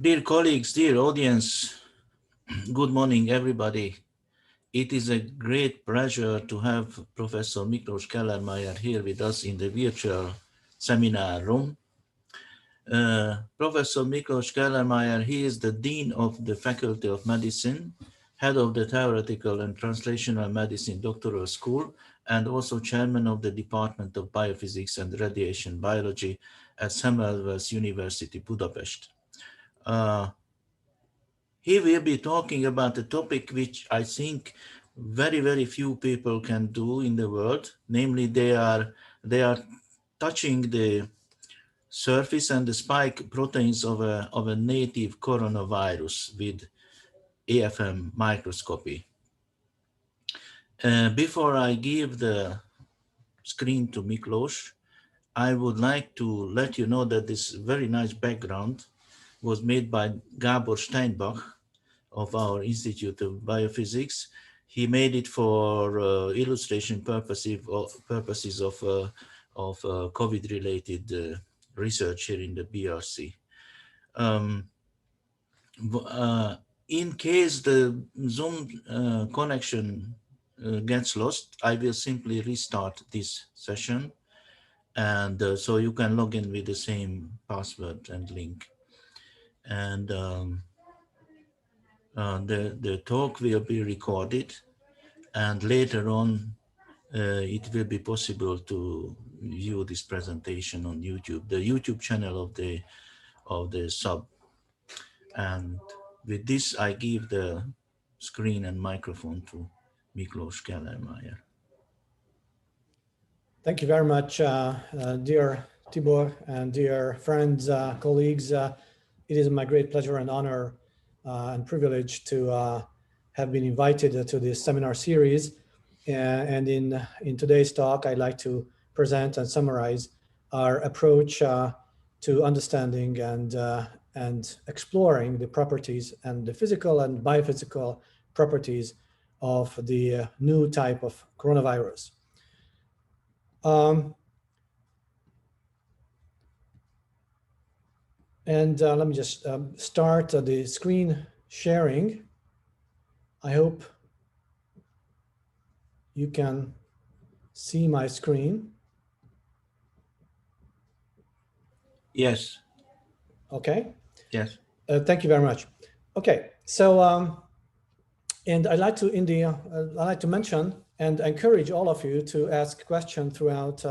Dear colleagues, dear audience, good morning, everybody. It is a great pleasure to have Professor Miklós Kellermayer here with us in the virtual seminar room. Professor Miklós Kellermayer, he is the Dean of the Faculty of Medicine, Head of the Theoretical and Translational Medicine Doctoral School, and also Chairman of the Department of Biophysics and Radiation Biology at Semmelweis University, Budapest. He will be talking about a topic which I think very few people can do in the world. Namely, they are touching the surface and the spike proteins of a native coronavirus with AFM microscopy. Before I give the screen to Miklós, I would like to let you know that this very nice background was made by Gábor Steinbach of our Institute of Biophysics. He made it for illustration purposes of COVID-related research here in the BRC. In case the Zoom connection gets lost, I will simply restart this session, and so you can log in with the same password and link. And the talk will be recorded, and later on it will be possible to view this presentation on YouTube, the YouTube channel of the SZBK. And with this, I give the screen and microphone to Miklós Kellermayer. Thank you very much, dear Tibor and dear friends, colleagues. It is my great pleasure and honor and privilege to have been invited to this seminar series. And in today's talk, I'd like to present and summarize our approach to understanding and exploring the properties and the physical and biophysical properties of the new type of coronavirus. Let me just start the screen sharing. I hope you can see my screen. Yes. Okay. Yes. Thank you very much. Okay. So, and I'd like to mention and encourage all of you to ask questions throughout.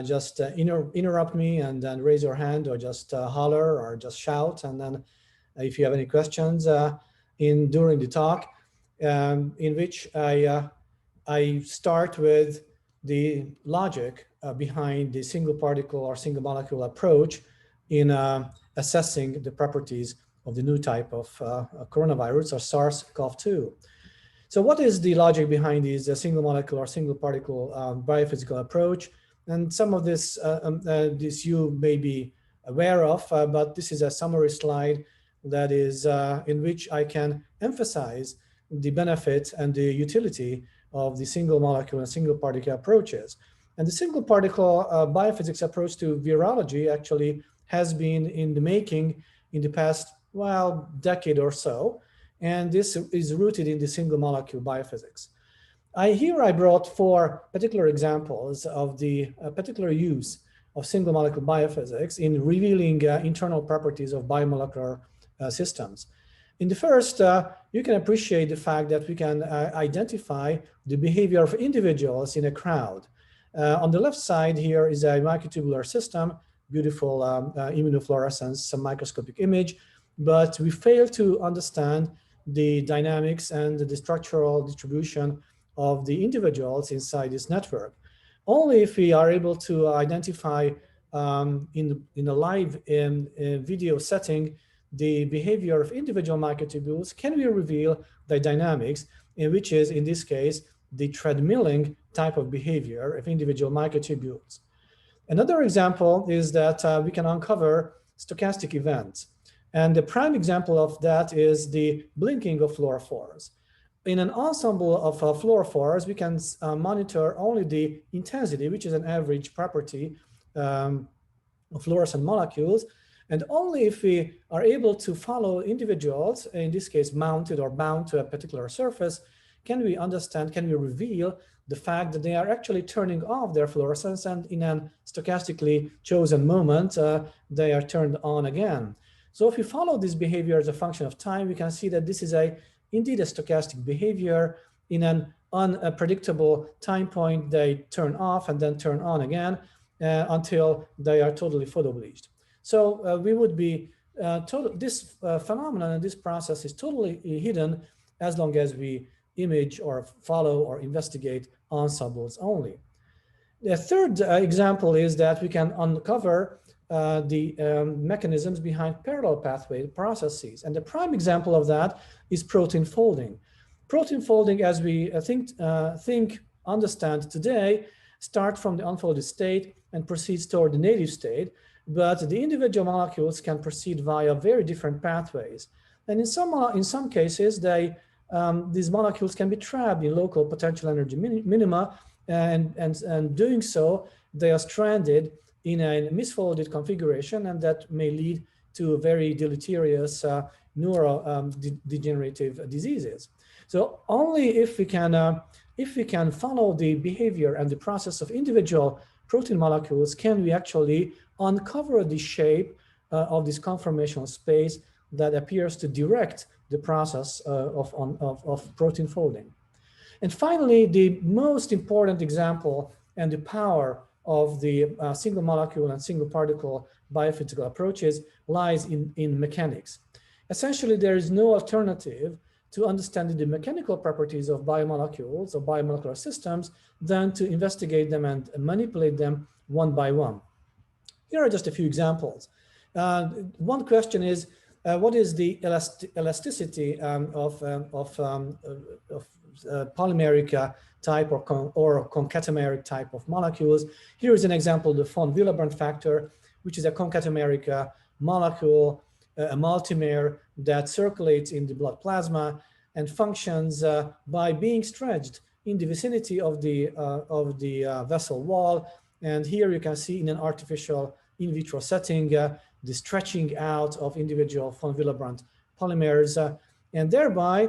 Just interrupt me and then raise your hand, or just holler, or just shout. And then if you have any questions during the talk, in which I start with the logic behind the single particle or single molecule approach in assessing the properties of the new type of coronavirus, or SARS-CoV-2. So what is the logic behind these single molecule or single particle biophysical approach? And some of this, you may be aware of, but this is a summary slide that is in which I can emphasize the benefit and the utility of the single molecule and single particle approaches. And the single particle biophysics approach to virology actually has been in the making in the past, well, decade or so. And this is rooted in the single molecule biophysics. Here I brought 4 particular examples of the particular use of single molecule biophysics in revealing internal properties of biomolecular systems. In the first, you can appreciate the fact that we can identify the behavior of individuals in a crowd. On the left side here is a microtubular system, beautiful immunofluorescence, some microscopic image, but we fail to understand the dynamics and the structural distribution of the individuals inside this network. Only if we are able to identify in a live video setting the behavior of individual microtubules can we reveal the dynamics, which is in this case the treadmilling type of behavior of individual microtubules. Another example is that we can uncover stochastic events. And the prime example of that is the blinking of fluorophores. In an ensemble of fluorophores, we can monitor only the intensity, which is an average property of fluorescent molecules. And only if we are able to follow individuals, in this case mounted or bound to a particular surface, can we understand, can we reveal the fact that they are actually turning off their fluorescence, and in a stochastically chosen moment, they are turned on again. So if we follow this behavior as a function of time, we can see that this is indeed a stochastic behavior. In an unpredictable time point, they turn off and then turn on again until they are totally photobleached. So we would be, this phenomenon and this process is totally hidden as long as we image or follow or investigate ensembles only. The third example is that we can uncover the mechanisms behind parallel pathway processes. And the prime example of that is protein folding. Protein folding, as we understand today, starts from the unfolded state and proceeds toward the native state, but the individual molecules can proceed via very different pathways. And in some cases, these molecules can be trapped in local potential energy minima, and doing so, they are stranded in a misfolded configuration, and that may lead to very deleterious neurodegenerative diseases. So only if we can follow the behavior and the process of individual protein molecules can we actually uncover the shape of this conformational space that appears to direct the process of protein folding. And finally, the most important example and the power of the single molecule and single particle biophysical approaches lies in mechanics. Essentially, there is no alternative to understanding the mechanical properties of biomolecules or biomolecular systems than to investigate them and manipulate them one by one. Here are just a few examples. One question is, what is the elasticity of polymeric type or concatenameric type of molecules? Here is an example, the von Willebrand factor, which is a concatenameric molecule, a multimer that circulates in the blood plasma and functions by being stretched in the vicinity of the vessel wall. And here you can see in an artificial in vitro setting the stretching out of individual von Willebrand polymers, and thereby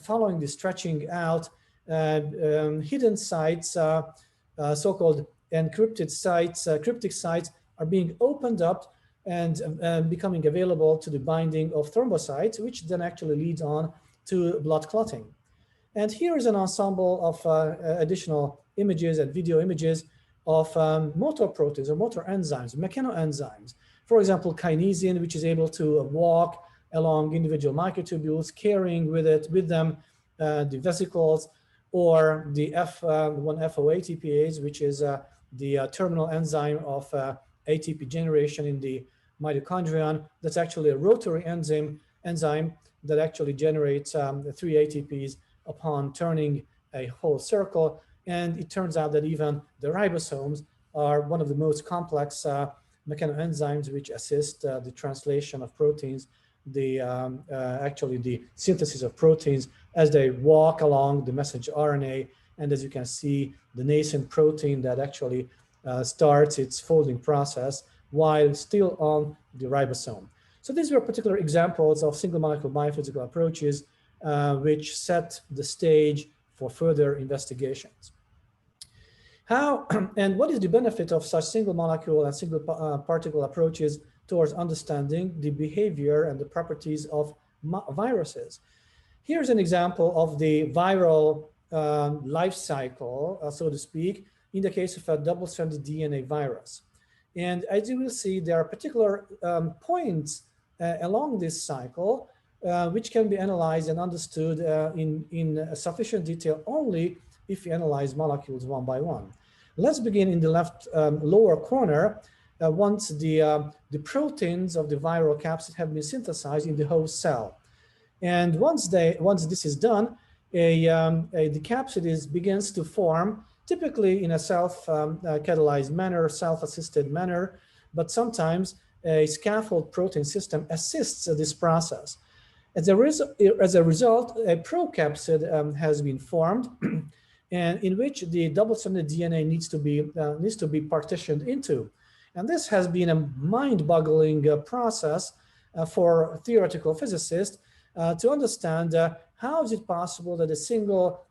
following the stretching out, hidden sites, so-called encrypted sites, cryptic sites are being opened up and becoming available to the binding of thrombocytes, which then actually leads on to blood clotting. And here is an ensemble of additional images and video images of motor proteins or motor enzymes, mechanoenzymes. For example, kinesin, which is able to walk along individual microtubules, carrying with them the vesicles, or the F1FO-ATPase, which is the terminal enzyme of ATP generation in the mitochondrion. That's actually a rotary enzyme that actually generates 3 ATPs upon turning a whole circle. And it turns out that even the ribosomes are one of the most complex mechanoenzymes which assist the translation of proteins, actually the synthesis of proteins as they walk along the messenger RNA. And as you can see, the nascent protein that actually starts its folding process while still on the ribosome. So these were particular examples of single molecule biophysical approaches which set the stage for further investigations. How and what is the benefit of such single molecule and single particle approaches towards understanding the behavior and the properties of viruses? Here's an example of the viral life cycle, so to speak, in the case of a double-stranded DNA virus. And as you will see, there are particular points along this cycle which can be analyzed and understood in sufficient detail only if we analyze molecules one by one. Let's begin in the left lower corner. Once the proteins of the viral capsid have been synthesized in the host cell. And once this is done, the capsid begins to form, typically in a self-catalyzed manner, self-assisted manner, but sometimes a scaffold protein system assists this process. As a result, a procapsid has been formed, and in which the double-stranded DNA needs to be partitioned into. And this has been a mind-boggling process for theoretical physicists to understand how is it possible that a single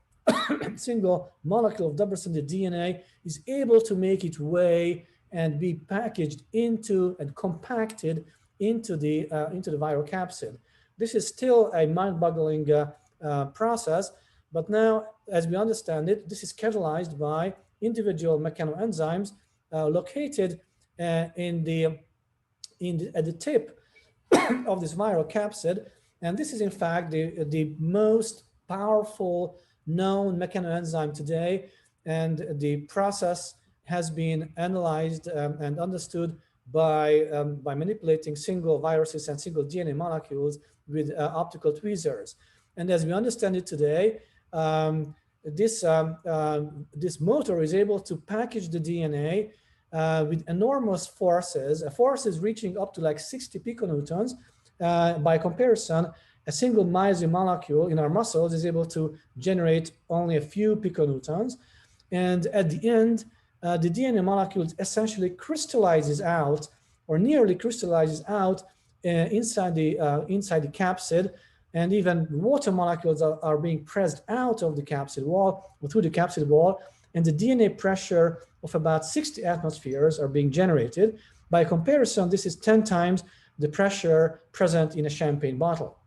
molecule of double-stranded DNA is able to make its way and be packaged into and compacted into the viral capsid. This is still a mind-boggling process, but now, as we understand it, this is catalyzed by individual mechanoenzymes located at the tip of this viral capsid. And this is in fact the most powerful known mechanoenzyme today. And the process has been analyzed and understood by manipulating single viruses and single DNA molecules with optical tweezers. And as we understand it today, this motor is able to package the DNA with enormous forces reaching up to like 60 piconewtons. By comparison, a single myosin molecule in our muscles is able to generate only a few piconewtons. And at the end, the DNA molecule essentially crystallizes out, or nearly crystallizes out, inside the capsid, and even water molecules are being pressed out of the capsid wall, or through the capsid wall, and the DNA pressure of about 60 atmospheres are being generated. By comparison, this is 10 times the pressure present in a champagne bottle.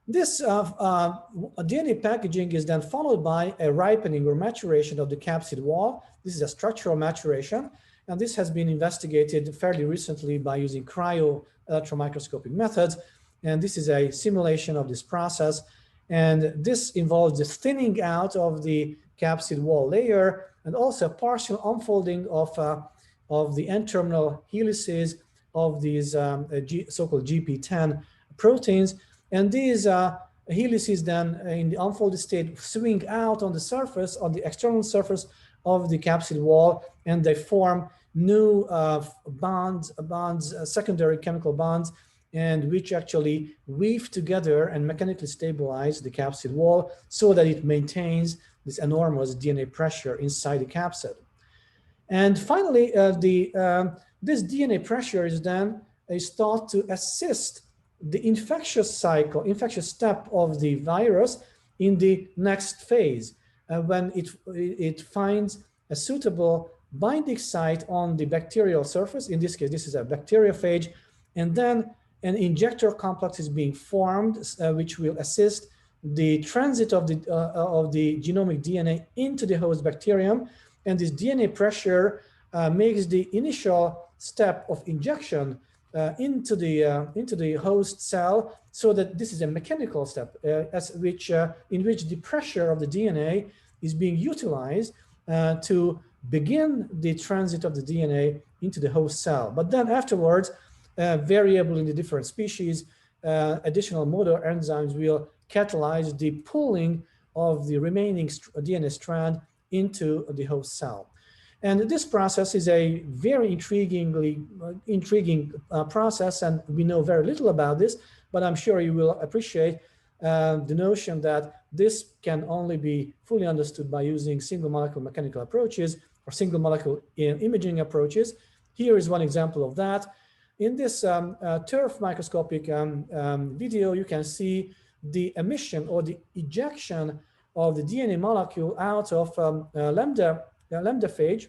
This DNA packaging is then followed by a ripening or maturation of the capsid wall. This is a structural maturation, and this has been investigated fairly recently by using cryo electron microscopic methods. And this is a simulation of this process. And this involves the thinning out of the capsid wall layer and also partial unfolding of the N-terminal helices of these so-called GP10 proteins. And these helices then in the unfolded state swing out on the surface, on the external surface of the capsid wall, and they form new bonds, secondary chemical bonds, and which actually weave together and mechanically stabilize the capsid wall so that it maintains this enormous DNA pressure inside the capsid. And finally, this DNA pressure is then thought to assist the infectious step of the virus in the next phase, when it finds a suitable binding site on the bacterial surface. In this case, this is a bacteriophage, and then an injector complex is being formed, which will assist the transit of the genomic DNA into the host bacterium. And this DNA pressure makes the initial step of injection into the host cell, so that this is a mechanical step in which the pressure of the DNA is being utilized to begin the transit of the DNA into the host cell. But then afterwards, variable in the different species, additional motor enzymes will catalyze the pulling of the remaining DNA strand into the host cell. And this process is a very intriguing process, and we know very little about this, but I'm sure you will appreciate the notion that this can only be fully understood by using single molecule mechanical approaches or single molecule imaging approaches. Here is one example of that. In this turf microscopic video, you can see the emission or the ejection of the DNA molecule out of lambdaphage.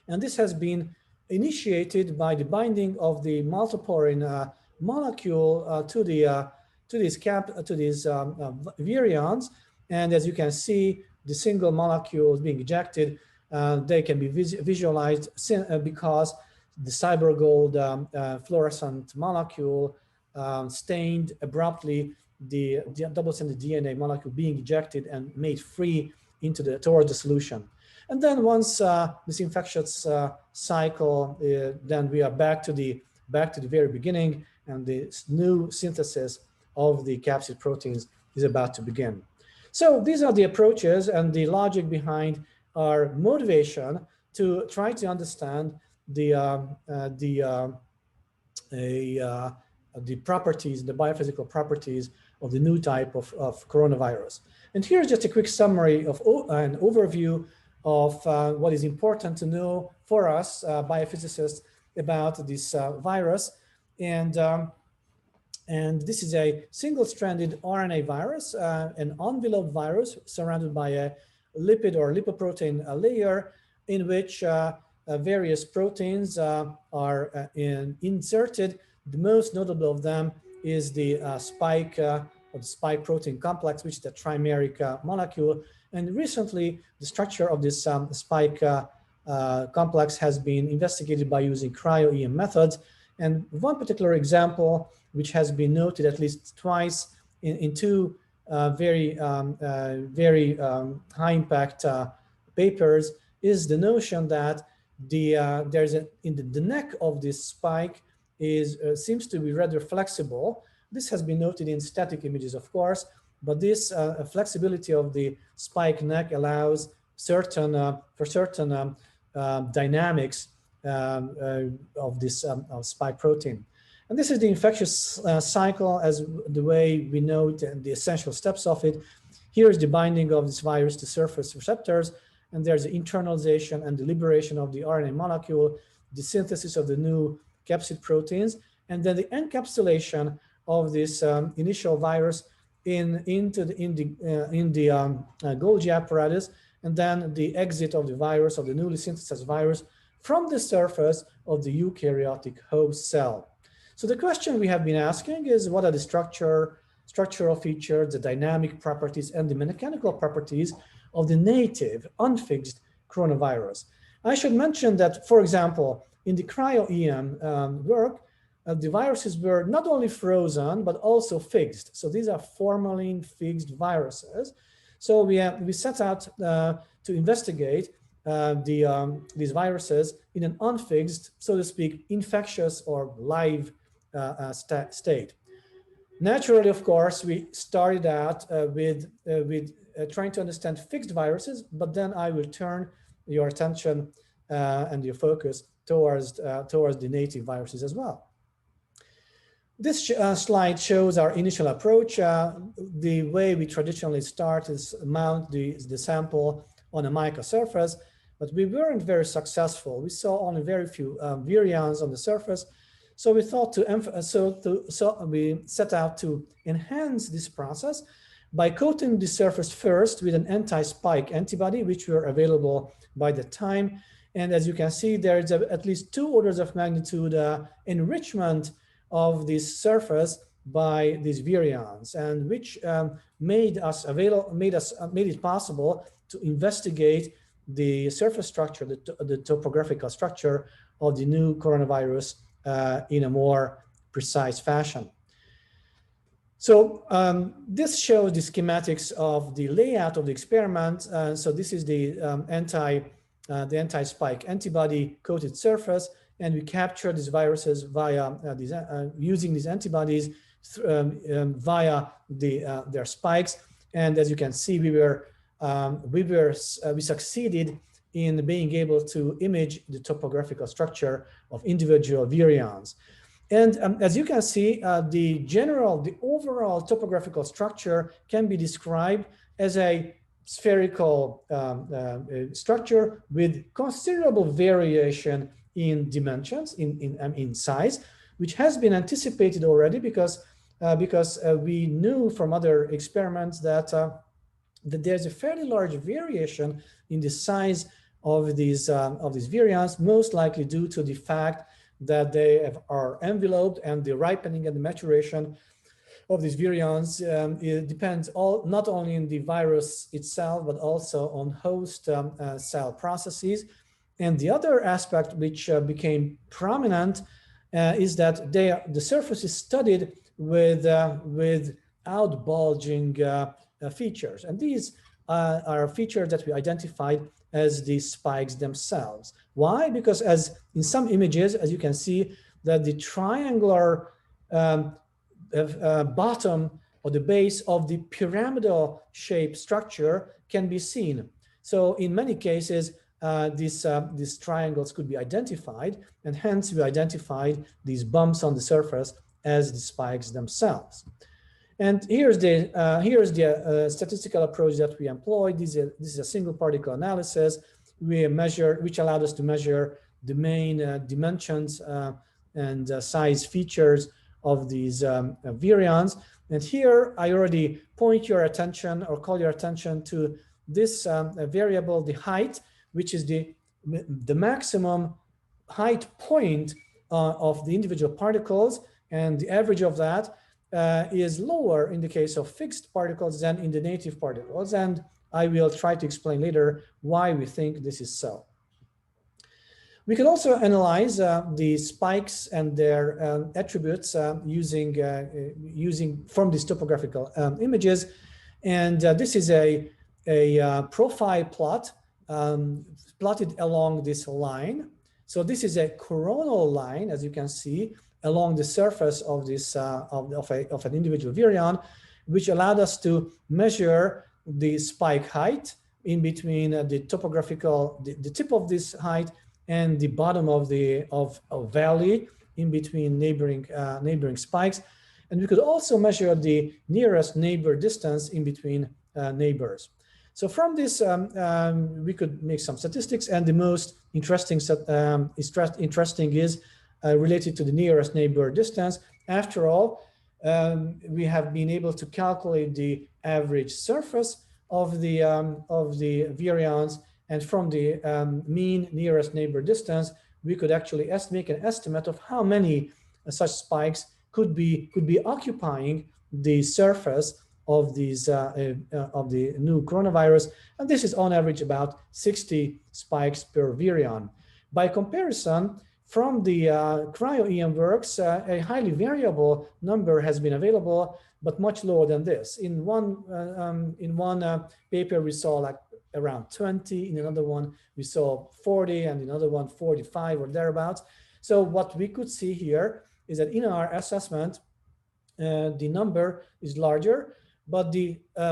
And this has been initiated by the binding of the maltoporin molecule to these virions. And as you can see, the single molecules being ejected, they can be visualized because the cyber gold fluorescent molecule stained abruptly the double-stranded DNA molecule being ejected and made free towards the solution. And then once this infectious cycle, then we are back to the very beginning, and this new synthesis of the capsid proteins is about to begin. So these are the approaches and the logic behind our motivation to try to understand the properties, the biophysical properties of the new type of coronavirus. And here's just a quick summary of an overview of what is important to know for us, biophysicists, about this virus. And this is a single-stranded RNA virus, an enveloped virus surrounded by a lipid or lipoprotein layer in which various proteins are inserted. The most notable of them is the spike or the spike protein complex, which is the trimeric molecule. And recently, the structure of this spike complex has been investigated by using cryo-EM methods. And one particular example, which has been noted at least twice in two very high impact papers, is the notion that the neck of this spike seems to be rather flexible. This has been noted in static images, of course, but this flexibility of the spike neck allows for certain dynamics of this spike protein. And this is the infectious cycle as the way we know it and the essential steps of it. Here is the binding of this virus to surface receptors, and there's the internalization and the liberation of the RNA molecule, the synthesis of the new capsid proteins, and then the encapsulation of this initial virus in the Golgi apparatus, and then the exit of the virus, of the newly synthesized virus, from the surface of the eukaryotic host cell. So the question we have been asking is, what are the structural features, the dynamic properties, and the mechanical properties of the native unfixed coronavirus? I should mention that, for example, in the cryo-EM work, the viruses were not only frozen, but also fixed. So these are formalin fixed viruses. So we set out to investigate these viruses in an unfixed, so to speak, infectious or live state. Naturally, of course, we started out with trying to understand fixed viruses, but then I will turn your attention and your focus towards the native viruses as well. This slide shows our initial approach. The way we traditionally start is mount the sample on a mica surface, but we weren't very successful. We saw only very few virions on the surface. So we thought we set out to enhance this process by coating the surface first with an anti-spike antibody, which were available by the time. And as you can see, there is at least 2 orders of magnitude enrichment of this surface by these virions, and which made it possible to investigate the surface structure, the topographical structure of the new coronavirus in a more precise fashion. So this shows the schematics of the layout of the experiment. So this is the anti-spike antibody coated surface, and we capture these viruses via using these antibodies via their spikes. And as you can see, we succeeded in being able to image the topographical structure of individual virions. And as you can see, the overall topographical structure can be described as a spherical structure with considerable variation in dimensions, in size, which has been anticipated already because we knew from other experiments that there's a fairly large variation in the size of these virions, most likely due to the fact that they are enveloped, and the ripening and the maturation of these virions it depends not only on the virus itself, but also on host cell processes. And the other aspect which became prominent is that the surface is studied without bulging features. And these are features that we identified as the spikes themselves. Why? Because as in some images, as you can see, that the triangular bottom or the base of the pyramidal shaped structure can be seen. So in many cases, these triangles could be identified, and hence we identified these bumps on the surface as the spikes themselves. And here's the statistical approach that we employed. This is a single particle analysis which allowed us to measure the main dimensions and size features of these virions. And here I already point your attention or call your attention to this variable, the height, which is the maximum height point of the individual particles, and the average of that is lower in the case of fixed particles than in the native particles. And I will try to explain later why we think this is so. We can also analyze the spikes and their attributes using from these topographical images. And this is a profile plot plotted along this line. So this is a coronal line, as you can see, along the surface of this of an individual virion, which allowed us to measure the spike height in between the topographical, the tip of this height and the bottom of the valley in between neighboring spikes. And we could also measure the nearest neighbor distance in between neighbors. So from this, we could make some statistics, and the most interesting is related to the nearest neighbor distance. After all, we have been able to calculate the average surface of the virions, and from the mean nearest neighbor distance, we could actually make an estimate of how many such spikes could be occupying the surface of these of the new coronavirus, and this is on average about 60 spikes per virion. By comparison, from the cryo-EM works, a highly variable number has been available, but much lower than this. In one paper, we saw like around 20. In another one, we saw 40, and in another one, 45 or thereabouts. So what we could see here is that in our assessment, the number is larger, but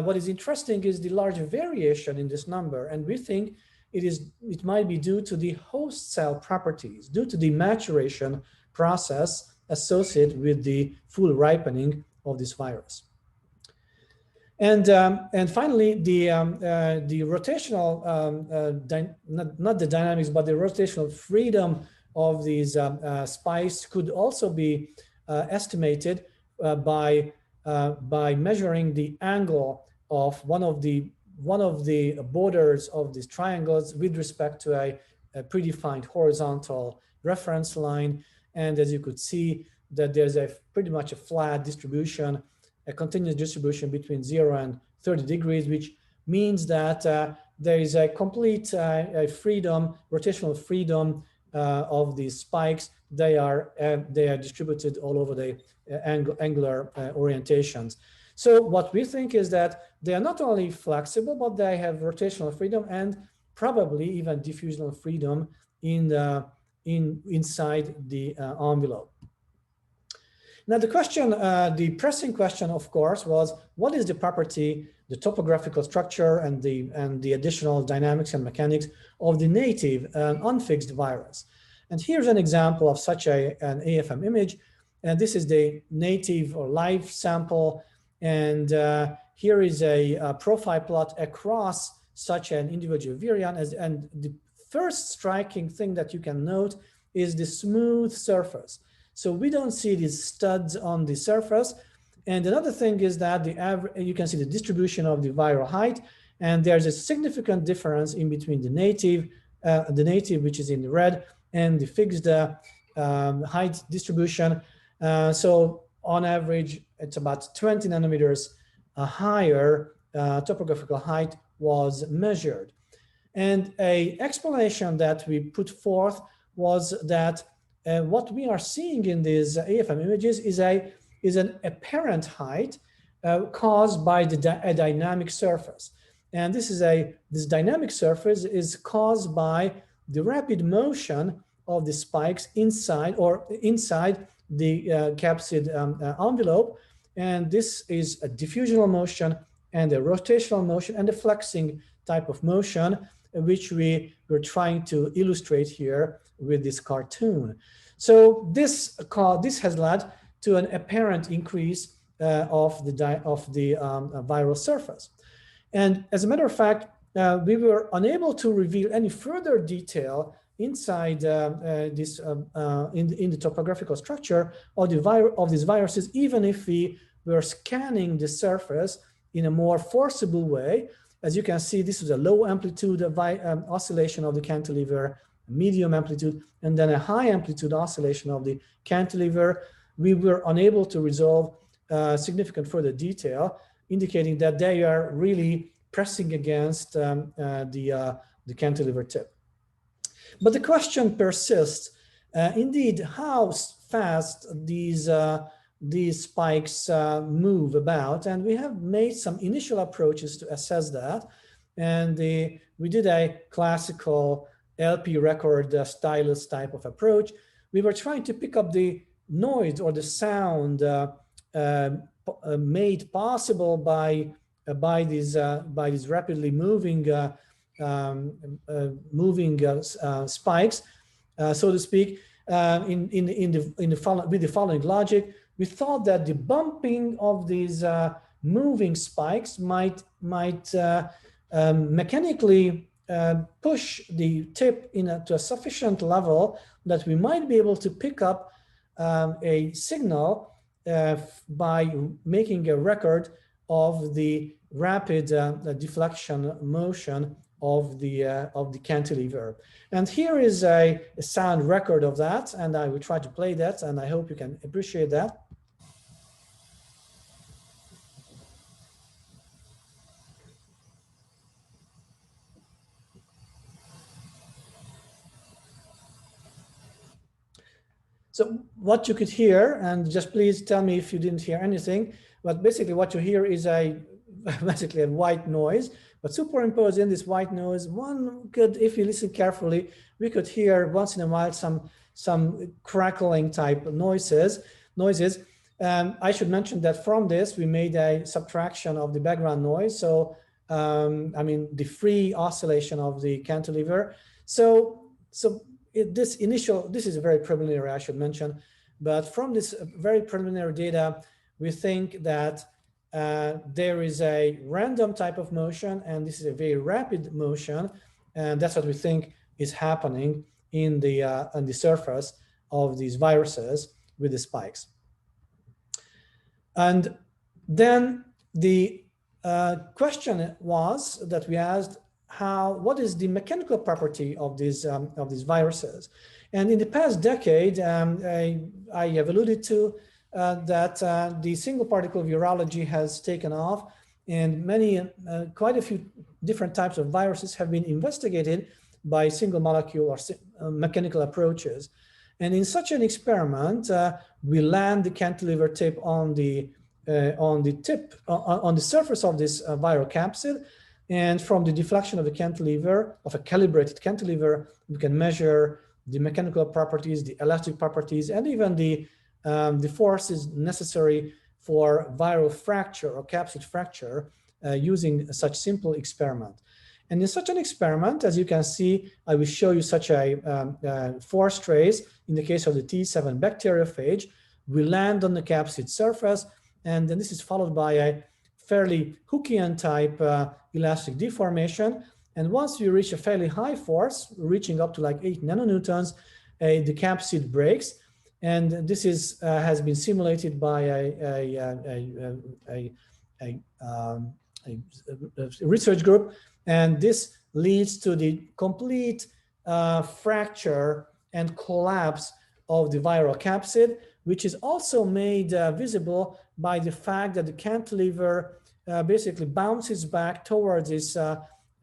what is interesting is the large variation in this number, and we think it might be due to the host cell properties, due to the maturation process associated with the full ripening of this virus. And finally, the rotational, not the dynamics, but the rotational freedom of these spikes could also be estimated by measuring the angle of one of the borders of these triangles with respect to a predefined horizontal reference line. And as you could see, that there's pretty much a flat distribution, a continuous distribution between 0 and 30 degrees, which means that there is a complete rotational freedom of these spikes. They are distributed all over the angular orientations. So what we think is that they are not only flexible, but they have rotational freedom and probably even diffusional freedom inside the envelope. Now the question, the pressing question, of course, was what is the property, the topographical structure, and the additional dynamics and mechanics of the native unfixed virus? And here's an example of such an AFM image, and this is the native or live sample. And here is a profile plot across such an individual virion. And the first striking thing that you can note is the smooth surface. So we don't see these studs on the surface. And another thing is that you can see the distribution of the viral height. And there's a significant difference in between the native, which is in the red, and the fixed height distribution. So on average, it's about 20 nanometers higher topographical height was measured. And an explanation that we put forth was that what we are seeing in these AFM images is an apparent height caused by a dynamic surface. And this dynamic surface is caused by the rapid motion of the spikes inside the capsid envelope. And this is a diffusional motion and a rotational motion and a flexing type of motion, which we were trying to illustrate here with this cartoon. So this has led to an apparent increase of the viral surface. And as a matter of fact, we were unable to reveal any further detail inside in the topographical structure of these viruses, even if we were scanning the surface in a more forcible way. As you can see, this is a low amplitude oscillation of the cantilever, medium amplitude, and then a high amplitude oscillation of the cantilever. We were unable to resolve significant further detail, indicating that they are really pressing against the cantilever tip. But the question persists, indeed, how fast these spikes move about, and we have made some initial approaches to assess that. And we did a classical LP record stylus type of approach. We were trying to pick up the noise or the sound made possible by these rapidly moving spikes, so to speak. With the following logic, we thought that the bumping of these moving spikes might mechanically push the tip to a sufficient level that we might be able to pick up a signal by making a record of the rapid deflection motion of the cantilever. And here is a sound record of that, and I will try to play that, and I hope you can appreciate that. So what you could hear, and just please tell me if you didn't hear anything, but basically what you hear is basically a white noise. But superimposed in this white noise, one could, if you listen carefully, we could hear once in a while some crackling type noises. I should mention that from this we made a subtraction of the background noise. So I mean the free oscillation of the cantilever. This is very preliminary, I should mention, but from this very preliminary data, we think that there is a random type of motion, and this is a very rapid motion, and that's what we think is happening on the surface of these viruses with the spikes. And then the question was that we asked, what is the mechanical property of these viruses? And in the past decade, I have alluded to that the single particle virology has taken off, and quite a few different types of viruses have been investigated by single molecule or mechanical approaches. And in such an experiment, we land the cantilever tip on the surface of this viral capsid. And from the deflection of the cantilever, of a calibrated cantilever, we can measure the mechanical properties, the elastic properties, and even the forces necessary for viral fracture or capsid fracture using such simple experiment. And in such an experiment, as you can see, I will show you such a force trace. In the case of the T7 bacteriophage, we land on the capsid surface, and then this is followed by a fairly Hookean type elastic deformation. And once we reach a fairly high force, reaching up to like 8 nanonewtons, the capsid breaks. And this has been simulated by a research group. And this leads to the complete fracture and collapse of the viral capsid, which is also made visible by the fact that the cantilever basically bounces back towards its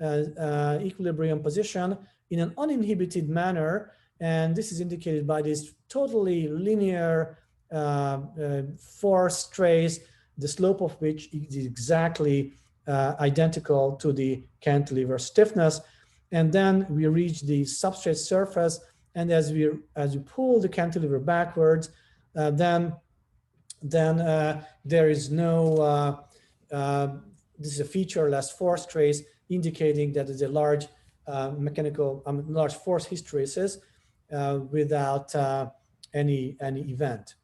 equilibrium position in an uninhibited manner. And this is indicated by this totally linear force trace, the slope of which is exactly identical to the cantilever stiffness. And then we reach the substrate surface, and as you pull the cantilever backwards, then there is no, this is a featureless force trace indicating that there's a large large force hysteresis without any event.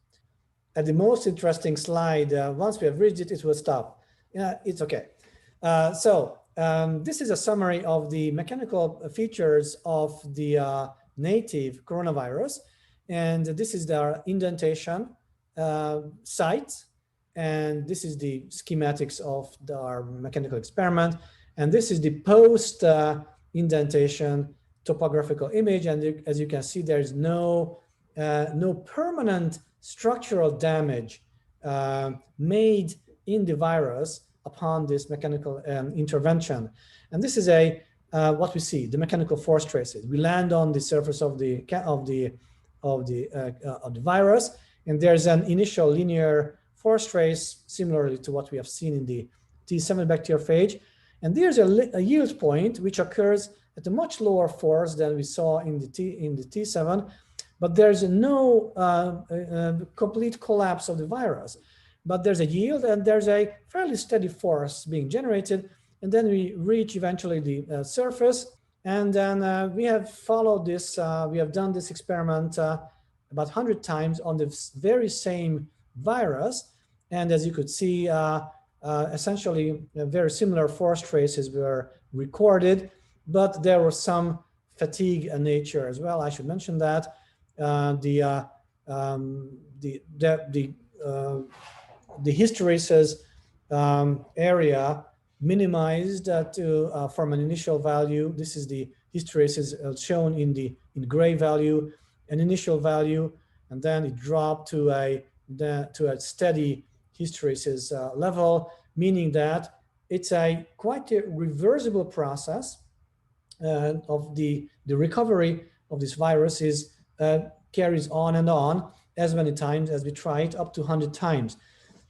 At the most interesting slide, once we have reached it, it will stop. Yeah, it's okay. So this is a summary of the mechanical features of the native coronavirus. And this is their indentation site. And this is the schematics of our mechanical experiment. And this is the post indentation topographical image. And as you can see, there is no permanent structural damage made in the virus upon this mechanical intervention. And this is what we see, the mechanical force traces. We land on the surface of the virus, and there's an initial linear force trace, similarly to what we have seen in the T7 bacteriophage. And there's a yield point which occurs at a much lower force than we saw in the T7, but there's no complete collapse of the virus. But there's a yield and there's a fairly steady force being generated. And then we reach eventually the surface. And then we have followed this, we have done this experiment about 100 times on the very same virus. And as you could see, essentially very similar force traces were recorded, but there was some fatigue nature as well. I should mention that the hysteresis area minimized from an initial value. This is the hysteresis shown in gray value, an initial value, and then it dropped to a steady hysteresis level, meaning that it's quite a reversible process of the recovery of this virus carries on and on as many times as we try it, up to 100 times.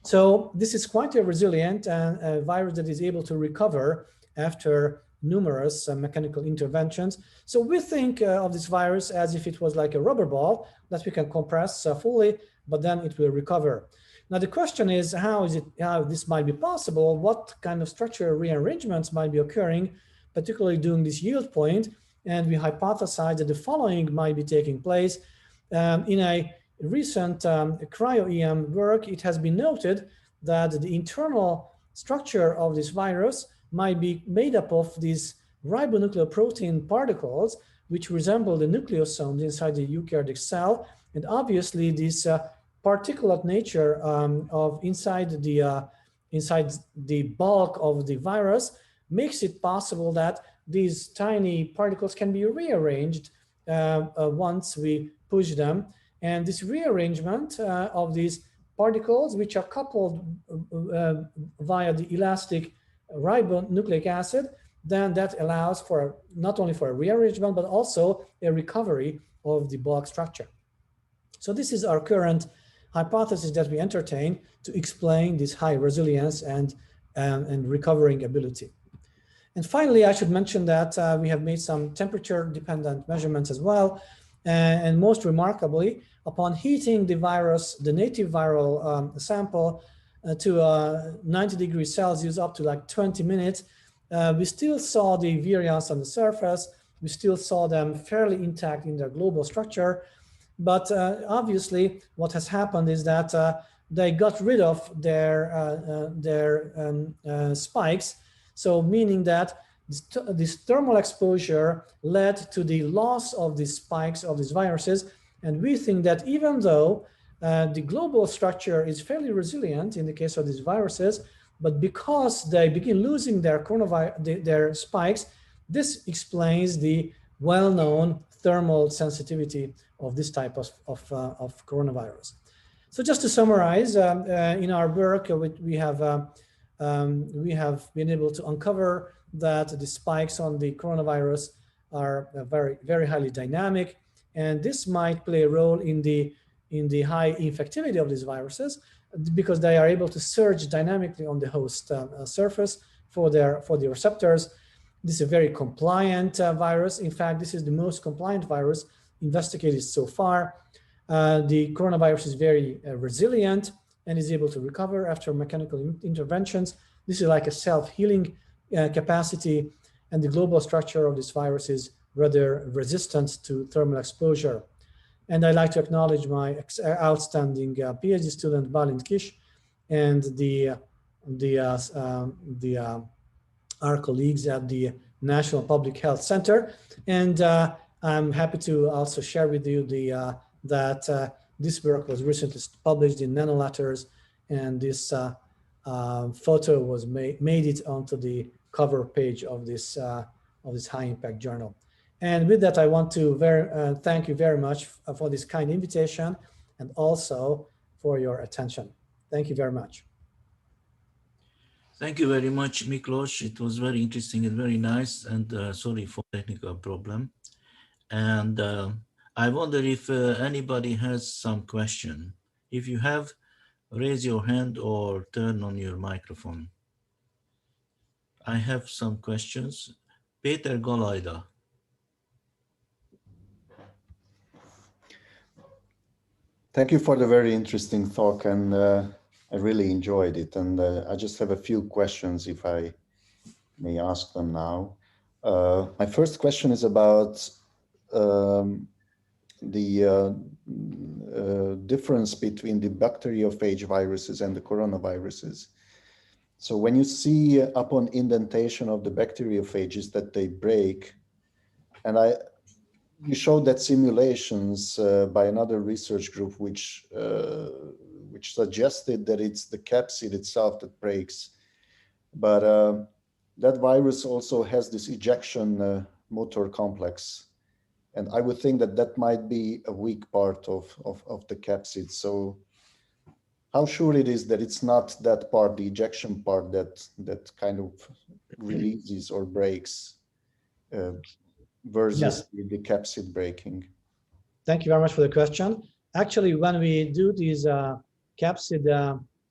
So this is quite a resilient virus that is able to recover after numerous mechanical interventions. So we think of this virus as if it was like a rubber ball that we can compress fully, but then it will recover. Now the question is, how this might be possible? What kind of structural rearrangements might be occurring, particularly during this yield point? And we hypothesize that the following might be taking place. In a recent cryo-EM work, it has been noted that the internal structure of this virus might be made up of these ribonucleoprotein particles, which resemble the nucleosomes inside the eukaryotic cell. And obviously, this particulate nature of inside the bulk of the virus makes it possible that these tiny particles can be rearranged once we push them. And this rearrangement of these particles, which are coupled via the elastic ribonucleic acid, then that allows for not only for a rearrangement, but also a recovery of the bulk structure. So this is our current hypothesis that we entertain to explain this high resilience and recovering ability. And finally, I should mention that we have made some temperature-dependent measurements as well. And most remarkably, upon heating the virus, the native viral sample to 90 degrees Celsius up to like 20 minutes, we still saw the virions on the surface. We still saw them fairly intact in their global structure. But obviously, what has happened is that they got rid of their spikes. So meaning that this thermal exposure led to the loss of the spikes of these viruses. And we think that even though the global structure is fairly resilient in the case of these viruses, but because they begin losing their spikes, this explains the well-known thermal sensitivity of this type of coronavirus. So just to summarize, in our work, we have been able to uncover that the spikes on the coronavirus are very, very highly dynamic, and this might play a role in the high infectivity of these viruses because they are able to surge dynamically on the host surface for the receptors. This is a very compliant virus. In fact, this is the most compliant virus investigated so far. The coronavirus is very resilient and is able to recover after mechanical interventions. This is like a self-healing capacity, and the global structure of this virus is rather resistant to thermal exposure. And I'd like to acknowledge my outstanding PhD student, Balint Kish, and the our colleagues at the National Public Health Center. And I'm happy to also share with you that this work was recently published in Nanoletters, and this photo was made it onto the cover page of this high impact journal. And with that, I want to thank you very much for this kind invitation and also for your attention. Thank you very much. Thank you very much, Miklós. It was very interesting and very nice, and sorry for technical problem. And I wonder if anybody has some question. If you have, raise your hand or turn on your microphone. I have some questions. Peter Galajda. Thank you for the very interesting talk, and I really enjoyed it. And I just have a few questions, if I may ask them now. My first question is about the difference between the bacteriophage viruses and the coronaviruses. So when you see upon indentation of the bacteriophages that they break, and you showed that simulations by another research group which suggested that it's the capsid itself that breaks, but that virus also has this ejection motor complex, and I would think that that might be a weak part of the capsid. So how sure it is that it's not that part, the ejection part, that kind of releases or breaks versus the capsid breaking? Thank you very much for the question. Actually, when we do these capsid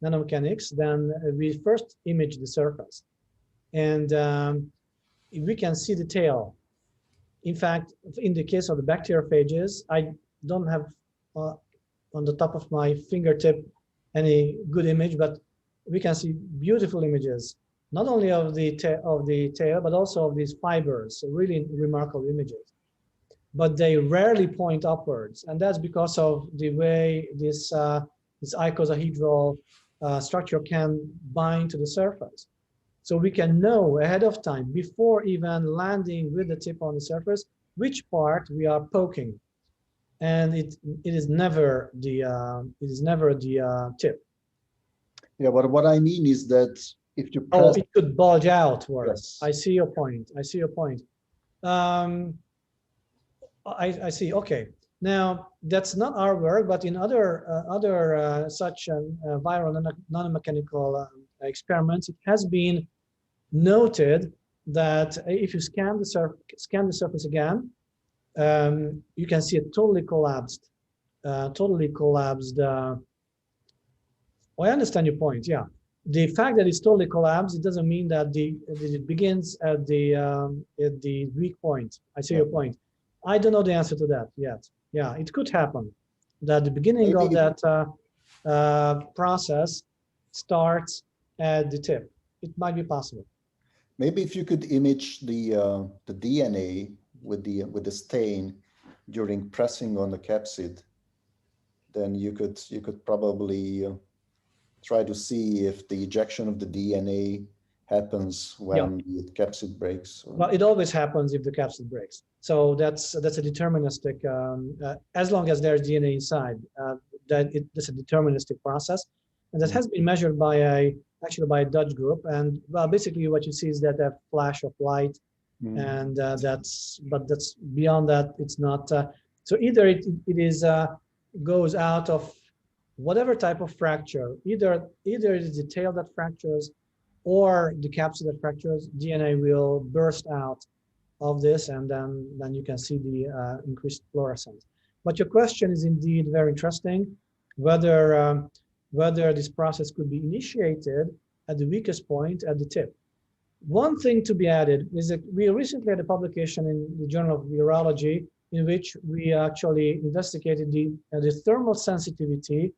nanomechanics, then we first image the surface, and we can see the tail. In fact, in the case of the bacteriophages, I don't have on the top of my fingertip any good image, but we can see beautiful images, not only of the tail, but also of these fibers, really remarkable images. But they rarely point upwards, and that's because of the way this icosahedral structure can bind to the surface. So we can know ahead of time, before even landing with the tip on the surface, which part we are poking, and it is never the tip. Yeah, but what I mean is that if you press, oh, it could bulge outwards. Yes. I see your point. I see your point. I see. Okay. Now that's not our work, but in other such viral nanomechanical experiments, it has been noted that if you scan the surface again, you can see a totally collapsed. Oh, I understand your point. Yeah, the fact that it's totally collapsed, it doesn't mean that it begins at the weak point. I see your point. I don't know the answer to that yet. Yeah, it could happen that the beginning of that process starts at the tip. It might be possible. Maybe if you could image the DNA with the stain during pressing on the capsid, then you could probably try to see if the ejection of the DNA happens when the capsid breaks. Well, it always happens if the capsid breaks. So that's a deterministic, as long as there's DNA inside, that's a deterministic process, and that has been measured by actually by a Dutch group. And well, basically what you see is that a flash of light, and that's beyond that. It's not. So either it is goes out of whatever type of fracture, either it is the tail that fractures or the capsid that fractures. DNA will burst out of this, and then you can see the increased fluorescence. But your question is indeed very interesting, whether this process could be initiated at the weakest point at the tip. One thing to be added is that we recently had a publication in the Journal of Virology in which we actually investigated the thermal sensitivity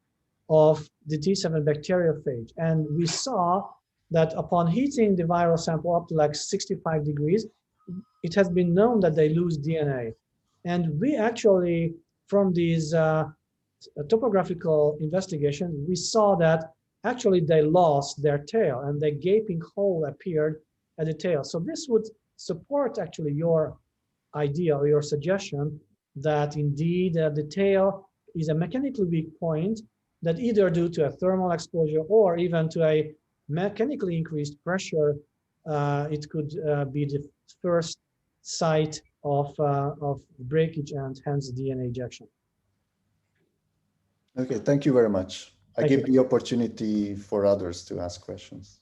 of the T7 bacteriophage, and we saw that upon heating the viral sample up to like 65 degrees, it has been known that they lose DNA. And we actually, from these topographical investigations, we saw that actually they lost their tail, and the gaping hole appeared at the tail. So this would support actually your idea or your suggestion that indeed the tail is a mechanically weak point that either due to a thermal exposure or even to a mechanically increased pressure, it could be the first site of breakage and hence DNA ejection. Okay, thank you very much. I give the opportunity for others to ask questions.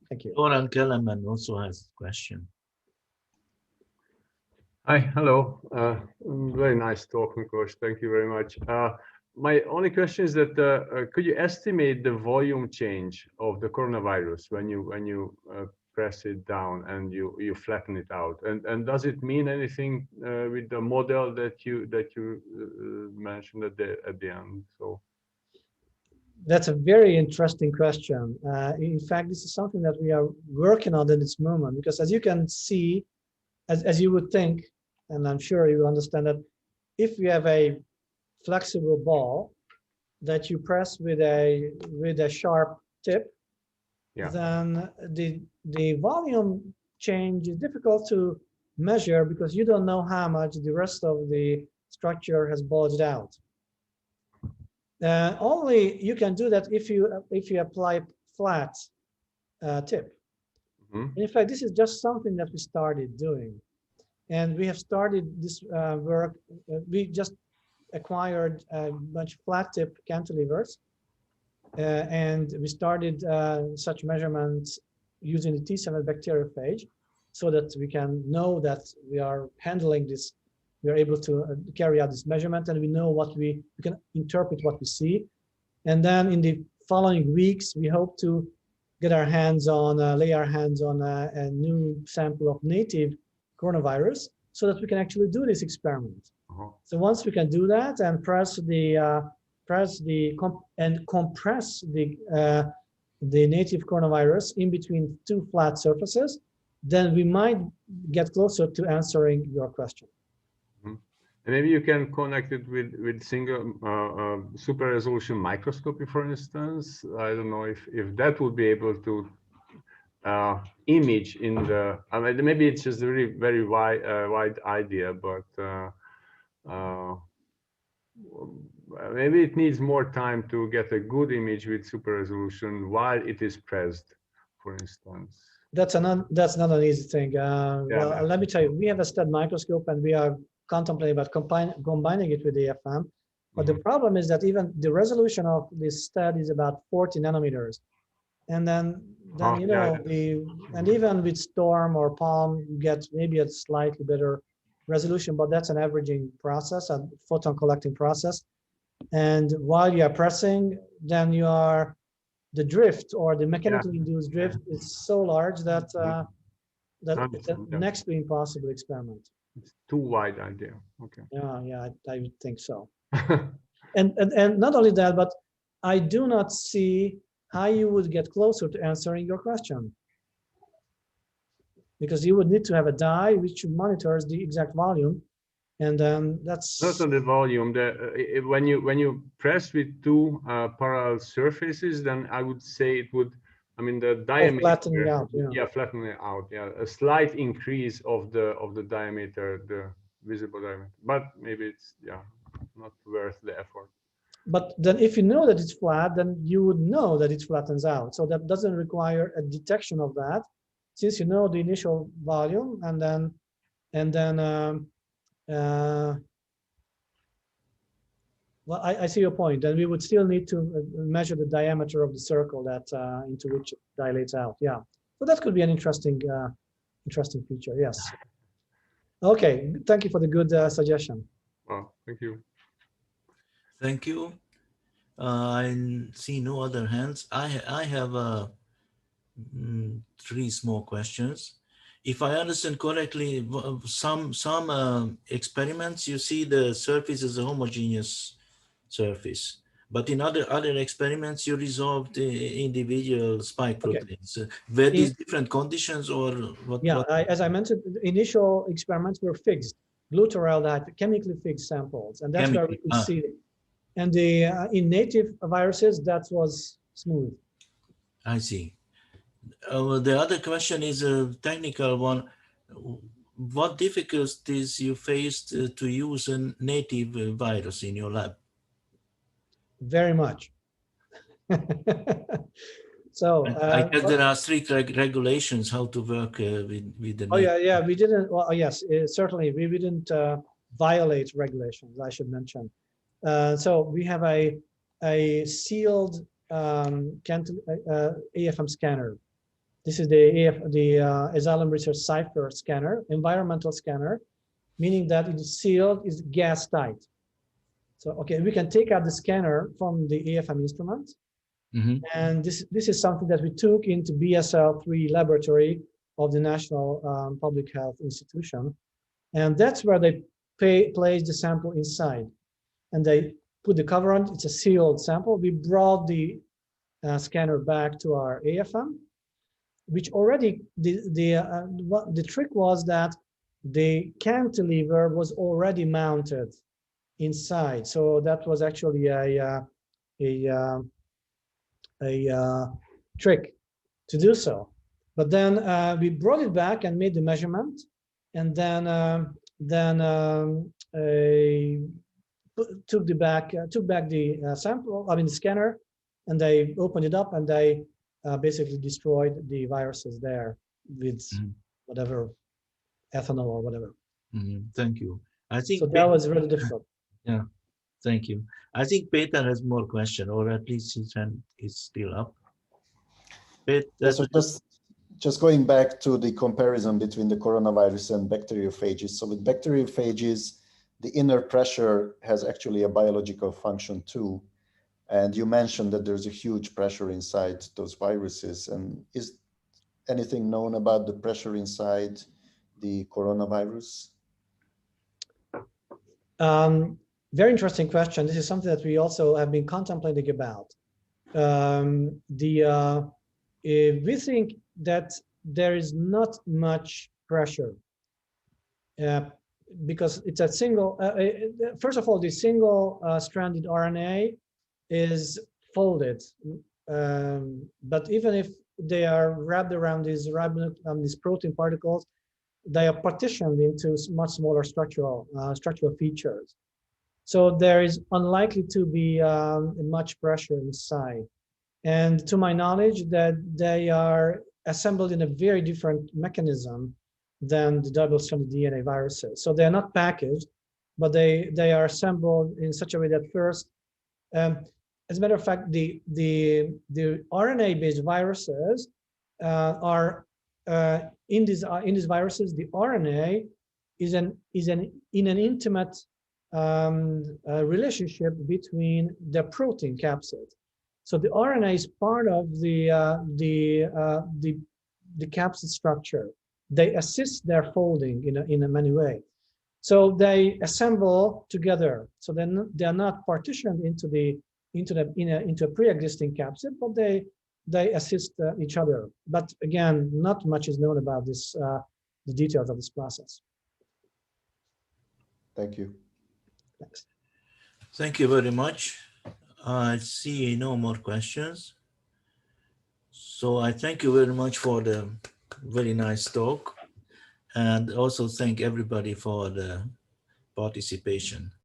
Thank you. Oran Kellerman also has a question. Hi, hello. Very nice talk, Miklós. Thank you very much. My only question is that could you estimate the volume change of the coronavirus when you press it down and you flatten it out? And does it mean anything with the model that you mentioned at the end? So that's a very interesting question. In fact, this is something that we are working on at this moment, because as you can see, as you would think, and I'm sure you understand that if you have a flexible ball that you press with a sharp tip, yeah, then the volume change is difficult to measure because you don't know how much the rest of the structure has bulged out. Only you can do that if you apply flat tip. Mm-hmm. In fact, this is just something that we started doing, and we have started this work. We just acquired a bunch of flat tip cantilevers, and we started such measurements using the T7 bacteriophage, so that we can know that we are handling this. We are able to carry out this measurement, and we know what we can interpret what we see. And then in the following weeks, we hope to get our hands on, lay our hands on a new sample of native coronavirus, so that we can actually do this experiment. Uh-huh. So once we can do that and compress the native coronavirus in between two flat surfaces, then we might get closer to answering your question. And maybe you can connect it with single super resolution microscopy, for instance. I don't know if that would be able to image in the. I mean, maybe it's just a really very wide idea, but maybe it needs more time to get a good image with super resolution while it is pressed, for instance. That's not an easy thing. Well, let me tell you, we have a stud microscope, and we are contemplating about combining it with AFM. But the problem is that even the resolution of this stud is about 40 nanometers. And then you know, and even with Storm or Palm, you get maybe a slightly better resolution, but that's an averaging process, a photon collecting process. And while you are pressing, then the drift or the mechanically induced drift is so large that it's a next to impossible experiment. It's too wide idea. Okay. Yeah, I would think so. and not only that, but I do not see how you would get closer to answering your question, because you would need to have a dye which monitors the exact volume, and then that's not on the volume. When you press with two parallel surfaces, then I would say it would. I mean, the diameter. Flattening out. Yeah, flattening out. Yeah, a slight increase of the diameter, the visible diameter. But maybe it's not worth the effort. But then, if you know that it's flat, then you would know that it flattens out. So that doesn't require a detection of that, since you know the initial volume, and then. Well, I see your point, and we would still need to measure the diameter of the circle that into which it dilates out. Yeah, so that could be an interesting feature. Yes. Okay, thank you for the good suggestion. Well, thank you. Thank you. I see no other hands. I have 3 small questions. If I understand correctly, some experiments, you see the surface is a homogeneous surface, but in other experiments, you resolve the individual spike proteins. Were these different conditions, or what? Yeah, as I mentioned, the initial experiments were fixed, glutaraldehyde, chemically fixed samples, and that's where we could see it. And in native viruses, that was smooth. I see. The other question is a technical one. What difficulties you faced to use a native virus in your lab? Very much. So I guess there are strict regulations how to work with the. Oh yeah, we didn't. Well, yes, certainly we didn't violate regulations. I should mention. So we have a sealed AFM scanner. This is the Asylum Research Cipher scanner, environmental scanner, meaning that it is sealed, is gas tight. So okay, we can take out the scanner from the AFM instrument. Mm-hmm. And this is something that we took into BSL-3 laboratory of the National Public Health Institution. And that's where they place the sample inside. And they put the cover on, it's a sealed sample. We brought the scanner back to our AFM, which already, the trick was that the cantilever was already mounted inside. So that was actually a trick to do so. But then we brought it back and made the measurement, and then took back the sample, I mean the scanner, and they opened it up and they basically destroyed the viruses there with whatever ethanol or whatever. Thank you. I think so that was really difficult. Yeah, thank you. I think Peter has more question, or at least his hand is still up. So just going back to the comparison between the coronavirus and bacteriophages. So with bacteriophages, the inner pressure has actually a biological function too. And you mentioned that there's a huge pressure inside those viruses. And is anything known about the pressure inside the coronavirus? Very interesting question. This is something that we also have been contemplating about. We think that there is not much pressure because it's a single, first of all, the single stranded RNA is folded. But even if they are wrapped around these protein particles, they are partitioned into much smaller structural features. So there is unlikely to be much pressure inside. And to my knowledge, that they are assembled in a very different mechanism than the double-stranded DNA viruses. So they are not packaged, but they are assembled in such a way that first, as a matter of fact, the RNA-based viruses are in these viruses. The RNA is in an intimate relationship between the protein capsid. So the RNA is part of the capsid structure. They assist their folding in a many way. So they assemble together. So then they are not partitioned into a pre-existing capsid, but they assist each other. But again, not much is known about this, the details of this process. Thank you. Thanks. Thank you very much. I see no more questions. So I thank you very much for the very nice talk, and also thank everybody for the participation.